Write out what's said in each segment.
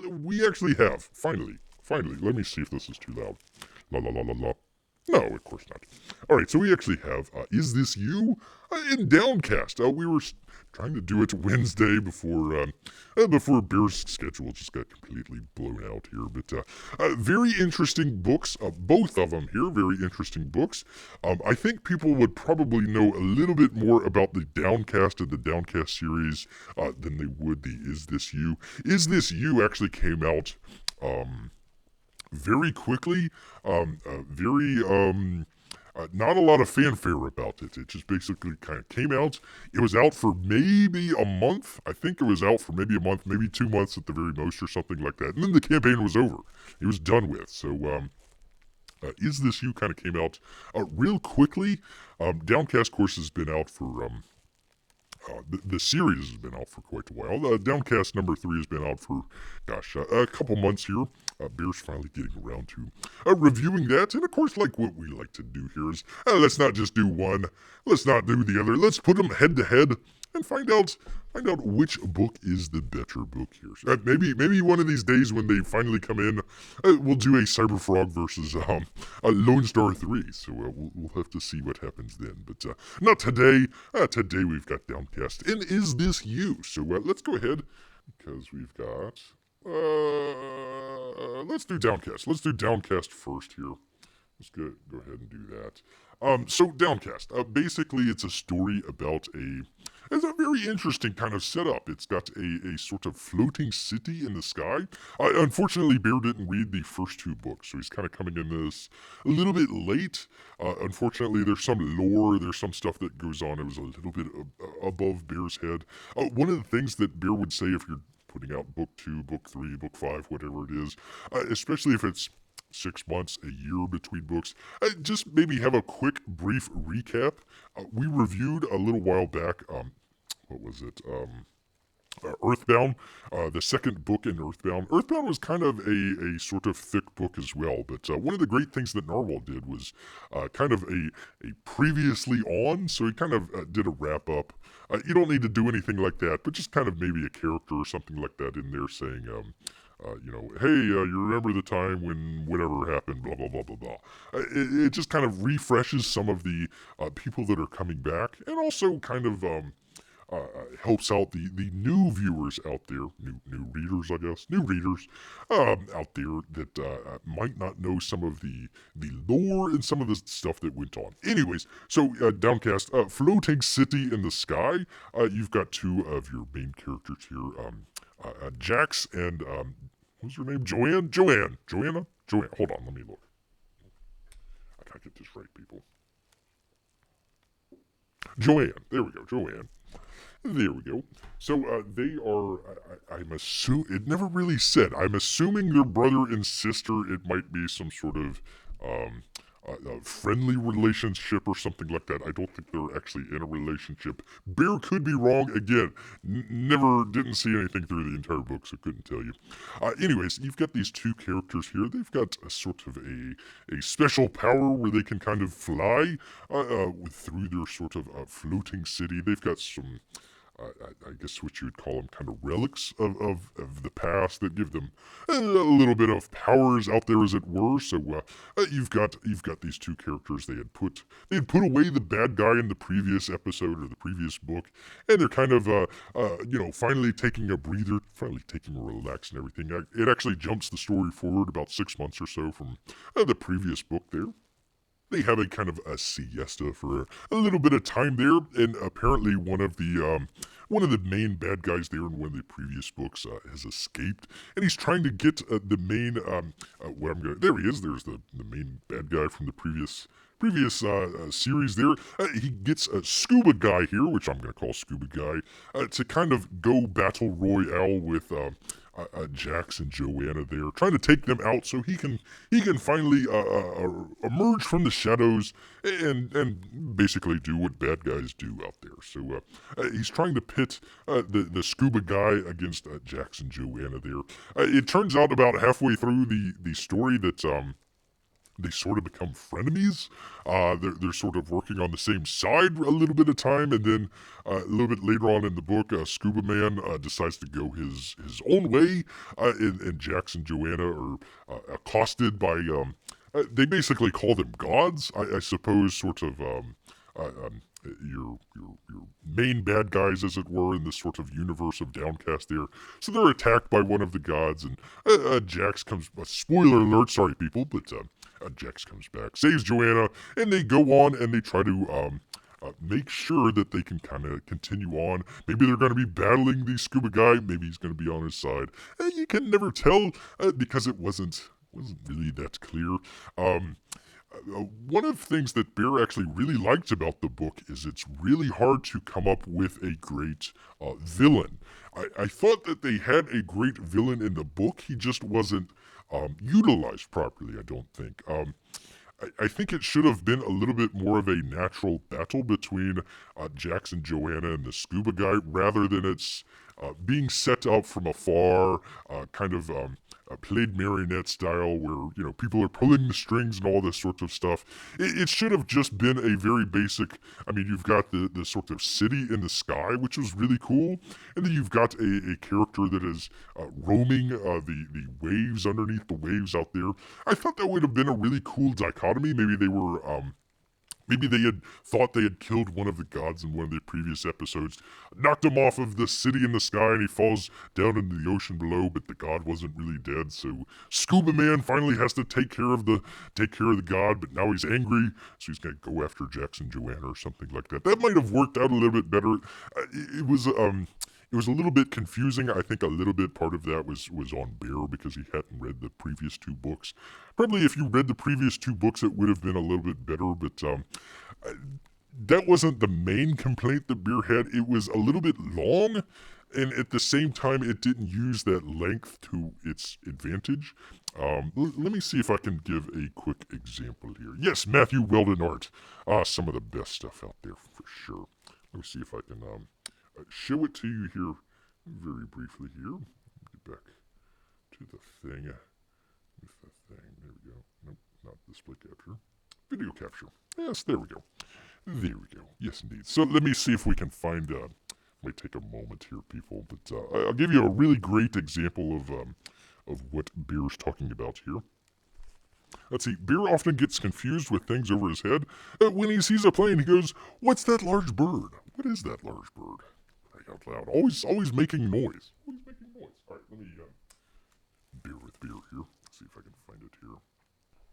we actually have, finally, let me see if this is too loud. La la la la la. No, of course not. All right, so we actually have Is This You? In Downcast. We were trying to do it Wednesday before Bear's schedule just got completely blown out here. But very interesting books, both of them here, very interesting books. I think people would probably know a little bit more about the Downcast and the Downcast series than they would the Is This You? Is This You actually came out very quickly, very not a lot of fanfare about it. It just basically kind of came out. It was out for maybe a month. I think it was out for maybe a month, maybe 2 months at the very most, or something like that. And then the campaign was over. It was done with. So, Is This You kind of came out real quickly. Downcast, of course, has been out for the series has been out for quite a while. Downcast number 3 has been out for, gosh, a couple months here. Bear's finally getting around to reviewing that. And of course, like what we like to do here is, let's not just do one. Let's not do the other. Let's put them head to head and find out which book is the better book here. Maybe one of these days when they finally come in, we'll do a Cyberfrog versus a Lone Star 3. So we'll have to see what happens then. But not today. Today we've got Downcast. And Is This You? So let's go ahead because we've got... let's do Downcast. Let's do Downcast first here. Let's go ahead and do that. So Downcast. Basically, it's a story about it's a very interesting kind of setup. It's got a sort of floating city in the sky. Unfortunately, Bear didn't read the first 2 books, so he's kind of coming in this a little bit late. Unfortunately, there's some lore, there's some stuff that goes on. It was a little bit above Bear's head. One of the things that Bear would say if you're putting out book 2, book 3, book 5, whatever it is, especially if it's 6 months, a year between books. Just maybe have a quick, brief recap. We reviewed a little while back, what was it? Earthbound, the second book in Earthbound. Earthbound was kind of a sort of thick book as well, but one of the great things that Narwhal did was kind of a previously on, so he kind of did a wrap up. You don't need to do anything like that, but just kind of maybe a character or something like that in there saying, hey, you remember the time when whatever happened, blah, blah, blah, blah, blah. It just kind of refreshes some of the people that are coming back, and also kind of helps out the new viewers out there, new readers, I guess, new readers out there that might not know some of the lore and some of the stuff that went on. Anyways, so Downcast, floating city in the sky. You've got 2 of your main characters here, Jax and what's her name? Joanna. Hold on, let me look. I gotta get this right, people. Joanne. There we go, Joanne. There we go. So they are, I'm assuming, it never really said. I'm assuming they're brother and sister. It might be some sort of a friendly relationship or something like that. I don't think they're actually in a relationship. Bear could be wrong. Again, never didn't see anything through the entire book, so couldn't tell you. Anyways, you've got these 2 characters here. They've got a sort of a special power where they can kind of fly through their sort of floating city. They've got some... I guess what you would call them kind of relics of the past that give them a little bit of powers out there, as it were. So you've got these 2 characters. They had put away the bad guy in the previous episode or the previous book, and they're kind of finally taking a breather, finally taking a relax and everything. It actually jumps the story forward about 6 months or so from the previous book there. They have a kind of a siesta for a little bit of time there, and apparently one of the main bad guys there in one of the previous books has escaped, and he's trying to get the main there he is. There's the main bad guy from the previous series there. He gets a Scuba Guy here, which I'm going to call Scuba Guy, to kind of go battle royale with Jax and Joanna there, trying to take them out so he can finally emerge from the shadows and basically do what bad guys do out there. So he's trying to pit the Scuba Guy against Jax and Joanna there. It turns out about halfway through the story that they sort of become frenemies. They're sort of working on the same side a little bit of time, and then a little bit later on in the book, Scuba Man decides to go his own way, and Jax and Joanna are accosted by they basically call them gods, I suppose, sort of your main bad guys, as it were, in this sort of universe of Downcast there. So they're attacked by one of the gods, and Jax comes. Spoiler alert, sorry people, but Jax comes back, saves Joanna, and they go on and they try to make sure that they can kind of continue on. Maybe they're going to be battling the scuba guy. Maybe he's going to be on his side. You can never tell because it wasn't really that clear. One of the things that Bear actually really liked about the book is it's really hard to come up with a great villain. I thought that they had a great villain in the book. He just wasn't utilized properly, I don't think. I think it should have been a little bit more of a natural battle between Jax and Joanna and the scuba guy, rather than it's being set up from afar, kind of played marionette style, where people are pulling the strings and all this sort of stuff. It should have just been a very basic. I mean, you've got the sort of city in the sky, which was really cool, and then you've got a character that is roaming the waves, underneath the waves out there. I thought that would have been a really cool dichotomy. Maybe they were. Maybe they had thought they had killed one of the gods in one of the previous episodes, knocked him off of the city in the sky, and he falls down into the ocean below. But the god wasn't really dead, so Scuba Man finally has to take care of the god. But now he's angry, so he's gonna go after Jax and Joanna or something like that. That might have worked out a little bit better. It was a little bit confusing. I think a little bit part of that was on Bear because he hadn't read the previous two books. Probably if you read the previous two books, it would have been a little bit better, but that wasn't the main complaint that Bear had. It was a little bit long, and at the same time, it didn't use that length to its advantage. Let me see if I can give a quick example here. Yes, Matthew Weldon art. Some of the best stuff out there for sure. Let me see if I can show it to you here very briefly here. Get back to the thing. There we go. Nope, not display capture. Video capture. Yes, there we go. There we go. Yes, indeed. So let me see if we can find. Might take a moment here, people, but I'll give you a really great example of what Bear's talking about here. Let's see. Bear often gets confused with things over his head. When he sees a plane, he goes, "What's that large bird? What is that large bird?" Right out loud. Always making noise. Always making noise. All right, let me beer with beer here. Let's see if I can find it here.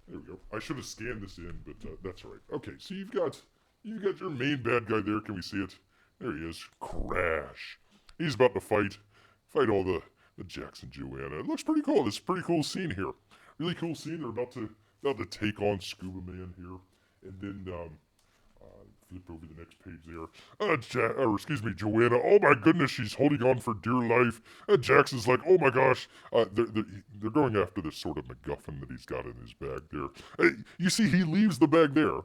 There we go. I should have scanned this in, but that's all right. Okay, so you've got your main bad guy there. Can we see it? There he is. Crash. He's about to fight all the Jax and Joanna. It looks pretty cool. It's a pretty cool scene here. Really cool scene. They're about to take on Scuba Man here, and then flip over the next page there. Excuse me, Joanna. Oh my goodness, she's holding on for dear life. Jackson's like, oh my gosh. They're going after this sort of MacGuffin that he's got in his bag there. You see, he leaves the bag there.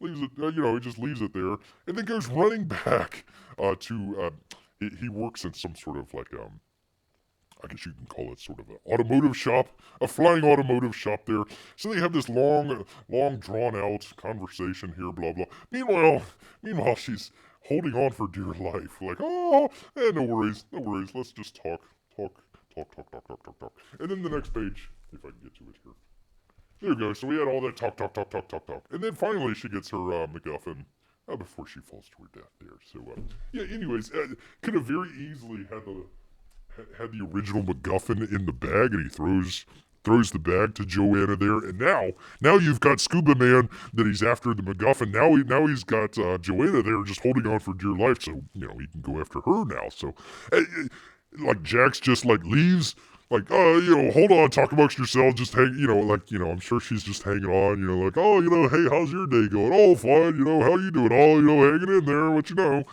Leaves it, he just leaves it there, and then goes running back to. He works in some sort of like I guess you can call it sort of an automotive shop, a flying automotive shop there. So they have this long drawn out conversation here, blah blah. Meanwhile, she's holding on for dear life, like, no worries, let's just talk. And then the next page, if I can get to it here. There we go. So we had all that talk. And then finally she gets her MacGuffin before she falls to her death there. So, anyways, could have very easily had the original MacGuffin in the bag, and he throws the bag to Joanna there. And now you've got Scuba Man that he's after the MacGuffin. Now he's got Joanna there just holding on for dear life. So, he can go after her now. So, like Jax just like leaves. Like, hold on, talk amongst yourselves, just hang, I'm sure she's just hanging on, like, hey, how's your day going? Oh, fine, how you doing? Oh, hanging in there, what you know?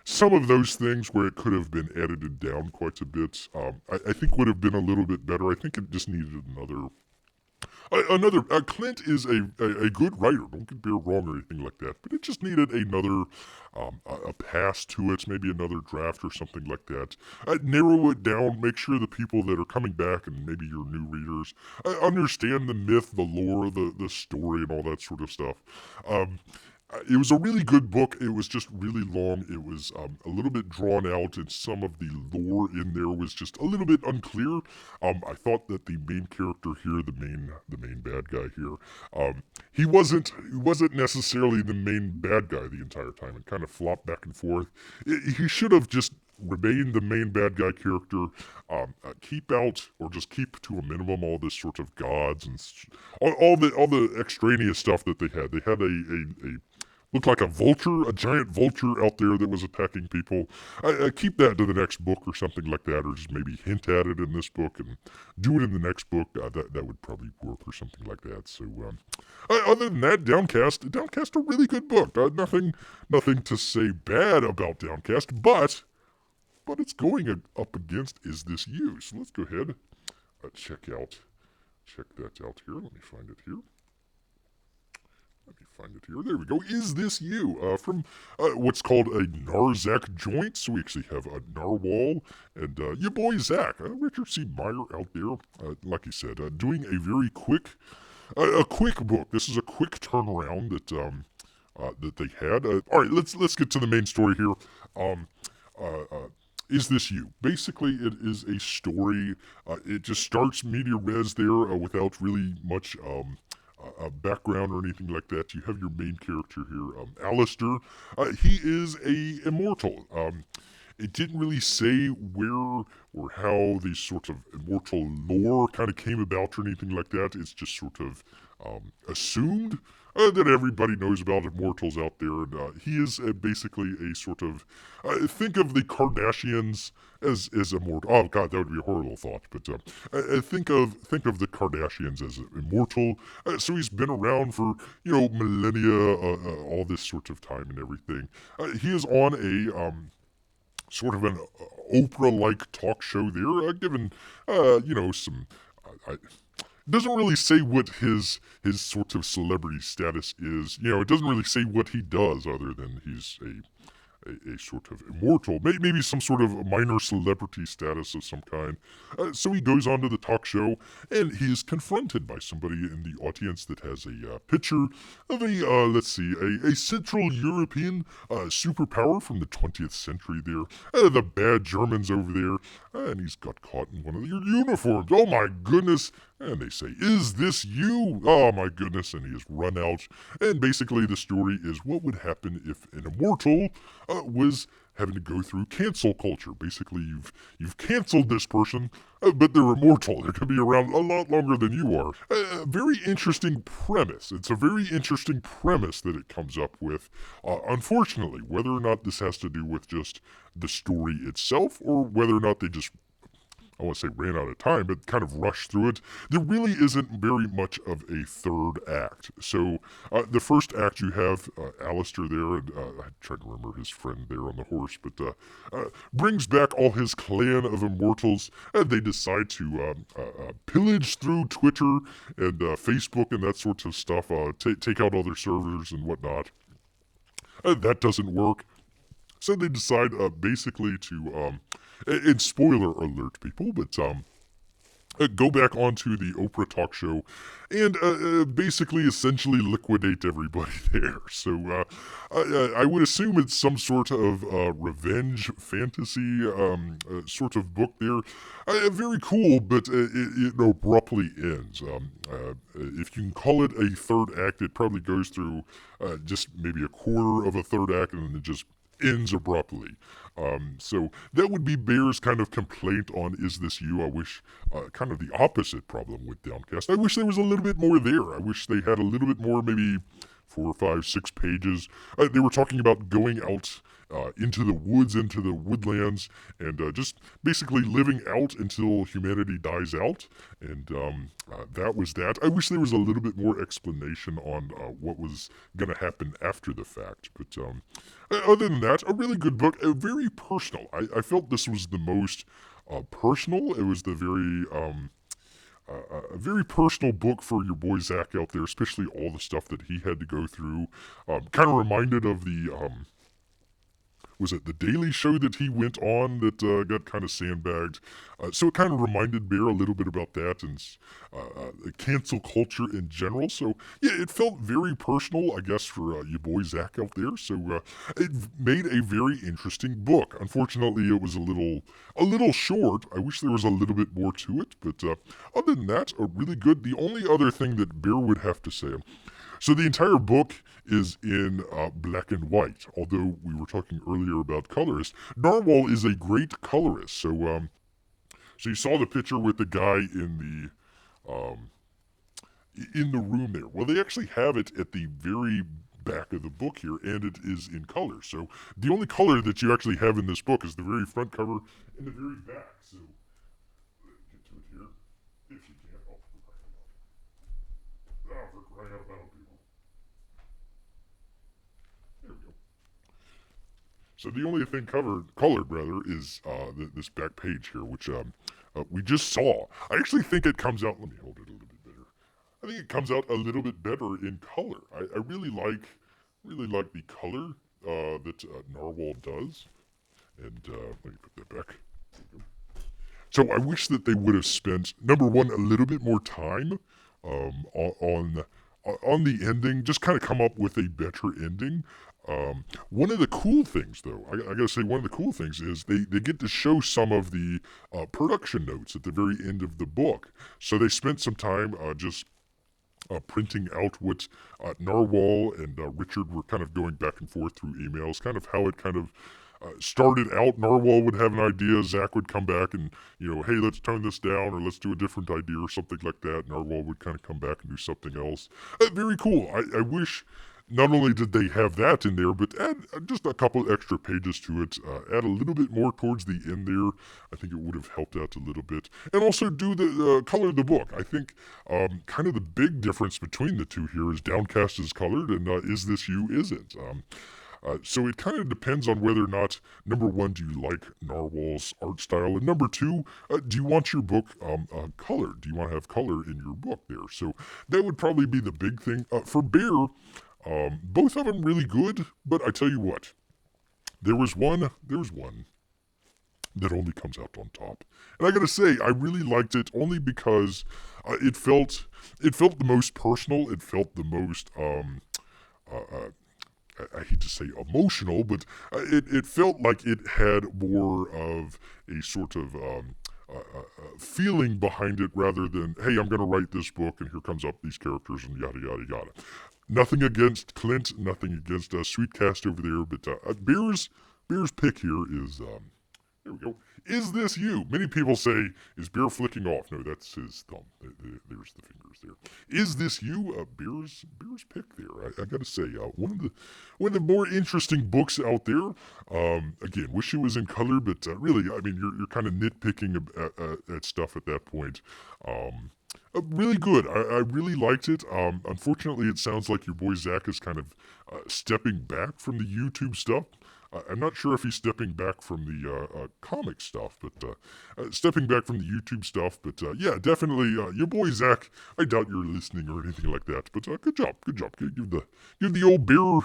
Some of those things where it could have been edited down quite a bit, I think would have been a little bit better. I think it just needed Another Clint is a good writer. Don't get me wrong or anything like that, but it just needed another a pass to it, maybe another draft or something like that. Narrow it down. Make sure the people that are coming back and maybe your new readers understand the myth, the lore, the story, and all that sort of stuff. Um, it was a really good book. It was just really long. It was a little bit drawn out, and some of the lore in there was just a little bit unclear. I thought that the main character here, the main bad guy here, he wasn't necessarily the main bad guy the entire time. It kind of flopped back and forth. He should have just remained the main bad guy character. Keep out or just keep to a minimum all this sort of gods and all the extraneous stuff that they had. They had a looked like a vulture, a giant vulture out there that was attacking people. Keep that to the next book or something like that, or just maybe hint at it in this book and do it in the next book. That would probably work or something like that. So, other than that, Downcast, a really good book. Nothing to say bad about Downcast, but it's going up against Is This You? So let's go ahead, check that out here. Let me find it here. There we go. Is This You? From what's called a Narzak joint. So we actually have a Narwhal and your boy Zach, Richard C. Meyer out there. Like he said, doing a very quick, a quick book. This is a quick turnaround that they had. All right, let's get to the main story here. Is This You? Basically, it is a story. It just starts media res there without really much background or anything like that. You have your main character here, Alistair. He is a immortal. It didn't really say where or how these sorts of immortal lore kind of came about or anything like that. It's just sort of assumed that everybody knows about immortals out there. And he is basically a sort of think of the Kardashians as immortal. Oh God, that would be a horrible thought. But think of the Kardashians as immortal. So he's been around for millennia, all this sort of time and everything. He is on a sort of an Oprah-like talk show there, given some. It doesn't really say what his sort of celebrity status is. It doesn't really say what he does other than he's a sort of immortal, maybe some sort of minor celebrity status of some kind. So he goes on to the talk show, and he is confronted by somebody in the audience that has a picture of a Central European superpower from the 20th century there. The bad Germans over there, and he's got caught in one of their uniforms. Oh my goodness. And they say, "Is this you?" Oh my goodness. And he has run out. And basically the story is what would happen if an immortal was having to go through cancel culture. Basically, you've canceled this person, but they're immortal. They're going to be around a lot longer than you are. A very interesting premise. It's a very interesting premise that it comes up with. Unfortunately, whether or not this has to do with just the story itself or whether or not they just I want to say ran out of time, but kind of rushed through it. There really isn't very much of a third act. So the first act you have Alistair there, and I tried to remember his friend there on the horse, but brings back all his clan of immortals, and they decide to pillage through Twitter and Facebook and that sorts of stuff, take out other servers and whatnot. That doesn't work. So they decide basically to, and spoiler alert, people, but go back onto the Oprah talk show and basically essentially liquidate everybody there. So I would assume it's some sort of revenge fantasy sort of book there. Very cool, but it abruptly ends. If you can call it a third act, it probably goes through just maybe a quarter of a third act and then it just ends abruptly. So that would be Bear's kind of complaint on Is This You? I wish kind of the opposite problem with Downcast. I wish there was a little bit more there. I wish they had a little bit more, maybe 4 or 5, 6 pages. They were talking about going out into the woods, into the woodlands, and just basically living out until humanity dies out. And that was that. I wish there was a little bit more explanation on what was going to happen after the fact. But other than that, a really good book, very personal. I felt this was the most personal. It was the very a very personal book for your boy Zach out there, especially all the stuff that he had to go through. Kind of reminded of the was it the Daily Show that he went on that got kind of sandbagged? So it kind of reminded Bear a little bit about that and cancel culture in general. So yeah, it felt very personal, I guess, for your boy Zach out there. So it made a very interesting book. Unfortunately, it was a little short. I wish there was a little bit more to it, but other than that, really good. The only other thing that Bear would have to say. So the entire book is in black and white. Although we were talking earlier about colorists, Narwhal is a great colorist. So you saw the picture with the guy in the room there. Well, they actually have it at the very back of the book here, and it is in color. So the only color that you actually have in this book is the very front cover and the very back. So get to it here if you can. Oh, for crying out loud, people. There we go. So the only thing colored rather, is this back page here, which we just saw. I actually think it comes out. Let me hold it a little bit better. I think it comes out a little bit better in color. I really like the color that Narwhal does. And let me put that back. So I wish that they would have spent, number one, a little bit more time on the ending. Just kind of come up with a better ending. One of the cool things, though, I gotta say, one of the cool things is they get to show some of the production notes at the very end of the book. So they spent some time just printing out what Narwhal and Richard were kind of going back and forth through emails, kind of how it kind of started out. Narwhal would have an idea, Zach would come back and, hey, let's tone this down or let's do a different idea or something like that. Narwhal would kind of come back and do something else. Very cool. I wish not only did they have that in there, but add just a couple extra pages to it. Add a little bit more towards the end there. I think it would have helped out a little bit. And also do the color the book. I think kind of the big difference between the two here is Downcast is colored and Is This You isn't. So it kind of depends on whether or not, number one, do you like Narwhal's art style? And number two, do you want your book colored? Do you want to have color in your book there? So that would probably be the big thing. For Bear, both of them really good, but I tell you what, there was one that only comes out on top. And I gotta say, I really liked it only because it felt the most personal. It felt the most I hate to say emotional, but it felt like it had more of a sort of feeling behind it rather than, hey, I'm going to write this book and here comes up these characters and yada, yada, yada. Nothing against Clint, nothing against Sweetcast over there, but Bear's pick here is, there we go. Is this you? Many people say, is Bear flicking off? No, that's his thumb. There's the fingers there. Is this you? Bear's pick there. I gotta say, one of the more interesting books out there. Again, wish it was in color, but really, I mean, you're kind of nitpicking at stuff at that point. Really good. I really liked it. Unfortunately, it sounds like your boy Zach is kind of stepping back from the YouTube stuff. I'm not sure if he's stepping back from the comic stuff, but stepping back from the YouTube stuff. But yeah, definitely, your boy Zach. I doubt you're listening or anything like that. But good job. Give the old Bear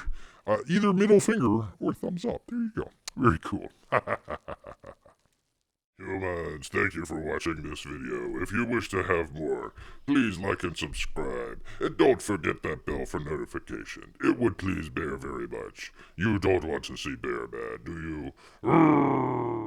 either middle finger or thumbs up. There you go. Very cool. Humans, thank you for watching this video. If you wish to have more, please like and subscribe. And don't forget that bell for notification. It would please Bear very much. You don't want to see Bear bad, do you? Grrrr.